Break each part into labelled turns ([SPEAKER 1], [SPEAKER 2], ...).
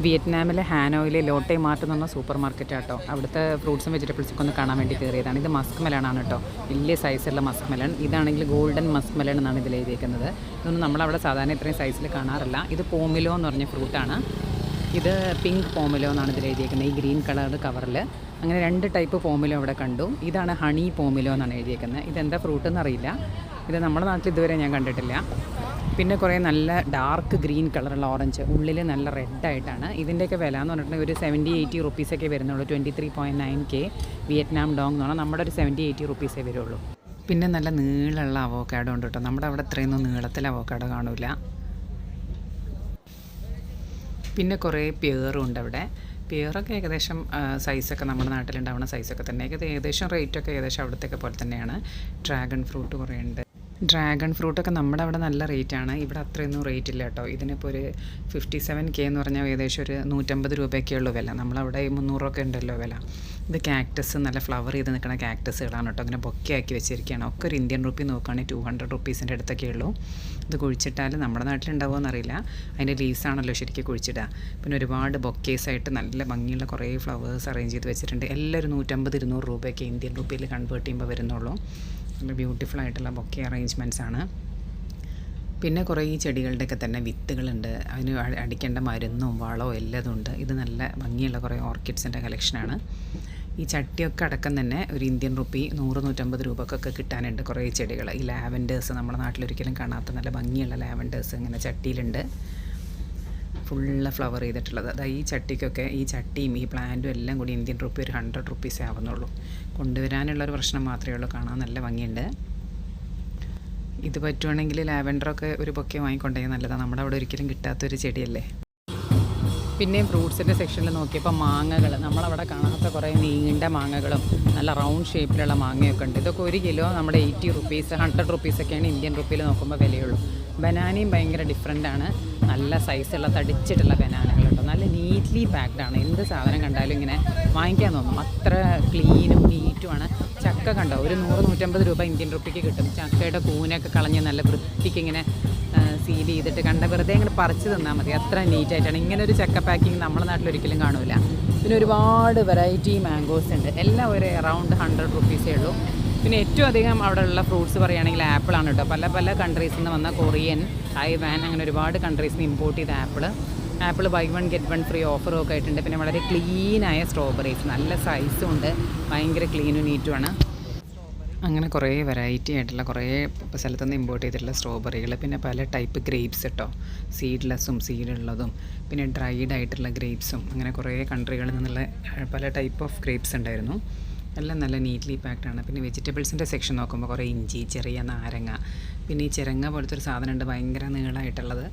[SPEAKER 1] വിയറ്റ്നാമിലെ ഹാനോയിലെ Lotay mart എന്ന് പറഞ്ഞ super market കേട്ടോ. അവിടുത്തെ ഫ്രൂട്ട്സും വെജിറ്റബിൾസൊക്കെ ഒന്ന് കാണാൻ വേണ്ടി കയറിയതാണ്. ഇത് മസ്ക് മെലണാണ് കേട്ടോ, വലിയ സൈസുള്ള മസ്ക് മെലൺ. ഇതാണെങ്കിൽ ഗോൾഡൻ മസ്ക് മെലൺ എന്നാണ് ഇതിൽ എഴുതിയിരിക്കുന്നത്. ഇതൊന്നും നമ്മളവിടെ സാധാരണ ഇത്രയും സൈസിൽ കാണാറില്ല. ഇത് പോമിലോ എന്ന് പറഞ്ഞ ഫ്രൂട്ടാണ്. ഇത് പിങ്ക് പോമിലോ എന്നാണ് ഇതിൽ എഴുതിയിരിക്കുന്നത്, ഈ ഗ്രീൻ കളർ കവറിൽ. അങ്ങനെ 2 ടൈപ്പ് പോമിലോ അവിടെ കണ്ടു. ഇതാണ് ഹണി പോമിലോ എന്നാണ് എഴുതിയിരിക്കുന്നത്. ഇതെന്താ ഫ്രൂട്ട് എന്നറിയില്ല. ഇത് നമ്മുടെ നാട്ടിൽ ഇതുവരെ ഞാൻ കണ്ടിട്ടില്ല. പിന്നെ കുറേ നല്ല ഡാർക്ക് ഗ്രീൻ കളറുള്ള ഓറഞ്ച്, ഉള്ളിൽ നല്ല റെഡായിട്ടാണ്. ഇതിൻ്റെയൊക്കെ വില എന്ന് പറഞ്ഞിട്ടുണ്ടെങ്കിൽ ഒരു 70-80 റുപ്പീസൊക്കെ വരുന്നുള്ളൂ. 23.9K വിയറ്റ്നാം ഡോങ് എന്ന് പറഞ്ഞാൽ നമ്മുടെ ഒരു 70-80 റുപ്പീസേ വരുള്ളൂ. പിന്നെ നല്ല നീളമുള്ള അവോക്കാഡോ ഉണ്ട് കേട്ടോ. നമ്മുടെ അവിടെ ഇത്രയൊന്നും നീളത്തിൽ അവോക്കാഡോ കാണില്ല. പിന്നെ കുറേ പിയറും ഉണ്ട് അവിടെ. പിയറൊക്കെ ഏകദേശം സൈസൊക്കെ നമ്മുടെ നാട്ടിലുണ്ടാവുന്ന സൈസൊക്കെ തന്നെ, ഏകദേശം റേറ്റൊക്കെ ഏകദേശം അവിടത്തേക്ക് പോലെ തന്നെയാണ്. ഡ്രാഗൺ ഫ്രൂട്ട് കുറേ ഉണ്ട്. ഡ്രാഗൺ ഫ്രൂട്ടൊക്കെ നമ്മുടെ അവിടെ നല്ല റേറ്റാണ്, ഇവിടെ അത്രയൊന്നും റേറ്റ് ഇല്ല കേട്ടോ. ഇതിനിപ്പോൾ ഒരു 57K എന്ന് പറഞ്ഞാൽ ഏകദേശം ഒരു 150 രൂപയൊക്കെ ഉള്ളൂ വില. നമ്മളവിടെ 300 ഉണ്ടല്ലോ വില. ഇത് കാക്ടസ്, നല്ല ഫ്ലവർ ചെയ്ത് നിൽക്കുന്ന കാക്ടസുകളാണ് കേട്ടോ. അങ്ങനെ ബൊക്കെ ആക്കി വെച്ചിരിക്കുകയാണ്. ഒക്കെ ഒരു ഇന്ത്യൻ റുപ്പി നോക്കുകയാണെങ്കിൽ 200 റുപ്പീസിൻ്റെ അടുത്തൊക്കെ ഉള്ളൂ. ഇത് കുഴിച്ചിട്ടാൽ നമ്മുടെ നാട്ടിലുണ്ടാവുമോ എന്നറിയില്ല. അതിൻ്റെ ലീവ്സാണല്ലോ ശരിക്കും കുഴിച്ചിടുക. പിന്നെ ഒരുപാട് ബൊക്കേസായിട്ട് നല്ല ഭംഗിയുള്ള കുറേ ഫ്ലവേഴ്സ് അറേഞ്ച് ചെയ്ത് വെച്ചിട്ടുണ്ട്. എല്ലാവരും 150-200 രൂപയൊക്കെ ഇന്ത്യൻ റുപ്പിയിൽ കൺവേർട്ട് ചെയ്യുമ്പോൾ വരുന്നുള്ളൂ. നല്ല ബ്യൂട്ടിഫുൾ ആയിട്ടുള്ള ബൊക്കെ അറേഞ്ച്മെൻറ്റ്സ് ആണ്. പിന്നെ കുറേ ഈ ചെടികളുടെയൊക്കെ തന്നെ വിത്തുകളുണ്ട്. അതിന് അടിക്കേണ്ട മരുന്നും വളവും എല്ലാം ഉണ്ട്. ഇത് നല്ല ഭംഗിയുള്ള കുറേ ഓർക്കിഡ്സിൻ്റെ കളക്ഷനാണ്. ഈ ചട്ടിയൊക്കെ അടക്കം തന്നെ ഒരു ഇന്ത്യൻ റുപ്പി 100-150 രൂപക്കൊക്കെ കിട്ടാനുണ്ട് കുറേ ചെടികൾ. ഈ ലാവൻഡേഴ്സ് നമ്മുടെ നാട്ടിലൊരിക്കലും കാണാത്ത നല്ല ഭംഗിയുള്ള ലാവൻഡേഴ്സ് ഇങ്ങനെ ചട്ടിയിലുണ്ട്, ഫുള്ള് ഫ്ലവർ ചെയ്തിട്ടുള്ളത്. അതായത് ഈ ചട്ടിക്കൊക്കെ, ഈ ചട്ടിയും ഈ പ്ലാന്റും എല്ലാം കൂടി ഇന്ത്യൻ റുപ്പി ഒരു 100 റുപ്പീസേ ആവുന്നുള്ളൂ. കൊണ്ടുവരാനുള്ളൊരു പ്രശ്നം മാത്രമേ ഉള്ളൂ. കാണാൻ നല്ല ഭംഗിയുണ്ട്. ഇത് പറ്റുവാണെങ്കിൽ ലാവൻഡറൊക്കെ ഒരു ബൊക്കെ വാങ്ങിക്കൊണ്ടേ നല്ലതാണ്. നമ്മുടെ അവിടെ ഒരിക്കലും കിട്ടാത്തൊരു ചെടിയല്ലേ. പിന്നെയും ഫ്രൂട്ട്സിൻ്റെ സെക്ഷനിൽ നോക്കിയപ്പോൾ മാങ്ങകൾ, നമ്മളവിടെ കാണാത്ത കുറേ നീണ്ട മാങ്ങകളും നല്ല റൗണ്ട് ഷേപ്പിലുള്ള മാങ്ങയൊക്കെ ഉണ്ട്. ഇതൊക്കെ 1 കിലോ നമ്മുടെ 80 റുപ്പീസ് 100 റുപ്പീസൊക്കെയാണ് ഇന്ത്യൻ റുപ്പിയിൽ നോക്കുമ്പോൾ വിലയുള്ളൂ. ബനാനയും ഭയങ്കര ഡിഫറെൻ്റാണ്. നല്ല സൈസുള്ള തടിച്ചിട്ടുള്ള ബനാനകൾ കേട്ടോ. നല്ല നീറ്റ്ലി പാക്ഡാണ്. എന്ത് സാധനം കണ്ടാലും ഇങ്ങനെ വാങ്ങിക്കാൻ തോന്നും, അത്ര ക്ലീനും നീറ്റുമാണ്. ചക്ക കണ്ടോ, ഒരു 100-150 രൂപ ഇന്ത്യൻ റുപ്പിക്ക് കിട്ടും. ചക്കയുടെ കൂനൊക്കെ കളഞ്ഞ് നല്ല വൃത്തിക്ക് ഇങ്ങനെ സീൽ ചെയ്തിട്ട് കണ്ട വെറുതെ ഇങ്ങനെ പറിച്ച് തന്നാൽ മതി, അത്ര നീറ്റായിട്ടാണ്. ഇങ്ങനെ ഒരു ചക്ക പാക്കിങ് നമ്മുടെ നാട്ടിലൊരിക്കലും കാണില്ല. പിന്നെ ഒരുപാട് വെറൈറ്റി മാംഗോസ് ഉണ്ട്. എല്ലാം ഒരു അറൗണ്ട് 100 റുപ്പീസേ ഉള്ളൂ. പിന്നെ ഏറ്റവും അധികം അവിടെ ഉള്ള ഫ്രൂട്ട്സ് പറയുകയാണെങ്കിൽ ആപ്പിളാണ് കേട്ടോ. പല പല കൺട്രീസിൽ നിന്ന് വന്ന കൊറിയൻ, തായ്വാൻ, അങ്ങനെ ഒരുപാട് കൺട്രീസിൽ നിന്ന് ഇമ്പോർട്ട് ചെയ്ത ആപ്പിൾ ബൈ 1 get 1 ഫ്രീ ഓഫറും ഒക്കെ ആയിട്ടുണ്ട്. പിന്നെ വളരെ ക്ലീനായ സ്ട്രോബെറീസ്, നല്ല സൈസും ഉണ്ട്, ഭയങ്കര ക്ലീനും നീറ്റുമാണ്. അങ്ങനെ കുറേ വെറൈറ്റി ആയിട്ടുള്ള കുറേ സ്ഥലത്തുനിന്ന് ഇമ്പോർട്ട് ചെയ്തിട്ടുള്ള സ്ട്രോബെറികൾ, പിന്നെ പല ടൈപ്പ് ഗ്രേപ്സ് കേട്ടോ, സീഡ്ലെസ്സും സീഡുള്ളതും പിന്നെ ഡ്രൈഡ് ആയിട്ടുള്ള ഗ്രേപ്സും, അങ്ങനെ കുറേ കൺട്രികളിൽ നിന്നുള്ള പല ടൈപ്പ് ഓഫ് ഗ്രേപ്സ് ഉണ്ടായിരുന്നു. എല്ലാം നല്ല നീറ്റ്ലി പാക്ഡാണ്. പിന്നെ വെജിറ്റബിൾസിൻ്റെ സെക്ഷൻ നോക്കുമ്പോൾ കുറേ ഇഞ്ചി, ചെറിയ നാരങ്ങ, പിന്നെ ഈ ചിരങ്ങ പോലത്തെ ഒരു സാധനമുണ്ട് ഭയങ്കര നീളമായിട്ടുള്ളത്.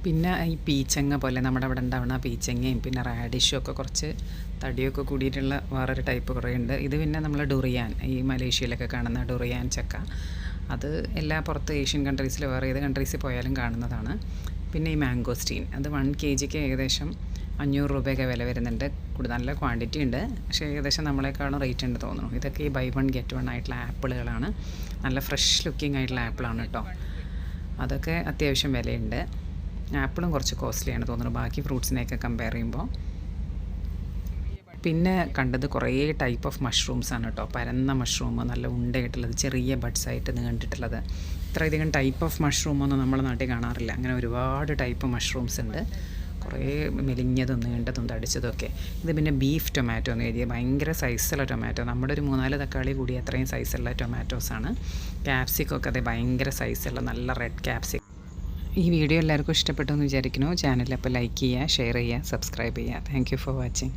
[SPEAKER 1] പിന്നെ ഈ പീച്ചങ്ങ പോലെ നമ്മുടെ അവിടെ ഉണ്ടാവുന്ന പീച്ചങ്ങയും പിന്നെ റാഡിഷും ഒക്കെ കുറച്ച് തടിയൊക്കെ കൂടിയിട്ടുള്ള വേറൊരു ടൈപ്പ് കുറേ ഉണ്ട്. ഇത് പിന്നെ നമ്മൾ ഡുറിയാൻ, ഈ മലേഷ്യയിലൊക്കെ കാണുന്ന ഡുറിയാൻ ചക്ക, അത് എല്ലാ പുറത്ത് ഏഷ്യൻ കൺട്രീസിൽ വേറെ ഏത് കൺട്രീസിൽ പോയാലും കാണുന്നതാണ്. പിന്നെ ഈ മാംഗോസ്റ്റീൻ, അത് 1 kg ഏകദേശം 500 രൂപയൊക്കെ വില വരുന്നുണ്ട്. നല്ല ക്വാണ്ടിറ്റി ഉണ്ട്, പക്ഷേ ഏകദേശം നമ്മളെക്കാളും റേറ്റ് ഉണ്ട് തോന്നുന്നു. ഇതൊക്കെ ഈ ബൈ 1 get 1 ആയിട്ടുള്ള ആപ്പിളുകളാണ്. നല്ല ഫ്രഷ് ലുക്കിംഗ് ആയിട്ടുള്ള ആപ്പിളാണ് കേട്ടോ. അതൊക്കെ അത്യാവശ്യം വിലയുണ്ട്. ആപ്പിളും കുറച്ച് കോസ്റ്റ്ലിയാണ് തോന്നുന്നു ബാക്കി ഫ്രൂട്ട്സിനെയൊക്കെ കമ്പയർ ചെയ്യുമ്പോൾ. പിന്നെ കണ്ടത് കുറേ ടൈപ്പ് ഓഫ് മഷ്റൂംസാണ് കേട്ടോ. പരന്ന മഷ്റൂം, നല്ല ഉണ്ടയായിട്ടുള്ളത്, ചെറിയ ബഡ്സായിട്ട് നീണ്ടിട്ടുള്ളത്. ഇത്രയധികം ടൈപ്പ് ഓഫ് മഷ്റൂമൊന്നും നമ്മുടെ നാട്ടിൽ കാണാറില്ല. അങ്ങനെ ഒരുപാട് ടൈപ്പ് മഷ്റൂംസ് ഉണ്ട്, കുറേ മെലിഞ്ഞതും നീണ്ടതും തടിച്ചതൊക്കെ. ഇത് പിന്നെ ബീഫ് ടൊമാറ്റോ എന്ന് എഴുതിയ ഭയങ്കര സൈസുള്ള ടൊമാറ്റോ, നമ്മുടെ ഒരു 3-4 തക്കാളി കൂടി അത്രയും സൈസുള്ള ടൊമാറ്റോസാണ്. ക്യാപ്സിക്കൊക്കെ അതെ ഭയങ്കര സൈസുള്ള നല്ല റെഡ് ക്യാപ്സിക്കം. ഈ വീഡിയോ എല്ലാവർക്കും ഇഷ്ടപ്പെട്ടു എന്ന് വിചാരിക്കുന്നു. ചാനൽ അപ്പോൾ ലൈക്ക് ചെയ്യുക, ഷെയർ ചെയ്യുക, സബ്സ്ക്രൈബ് ചെയ്യുക. Thank you for watching.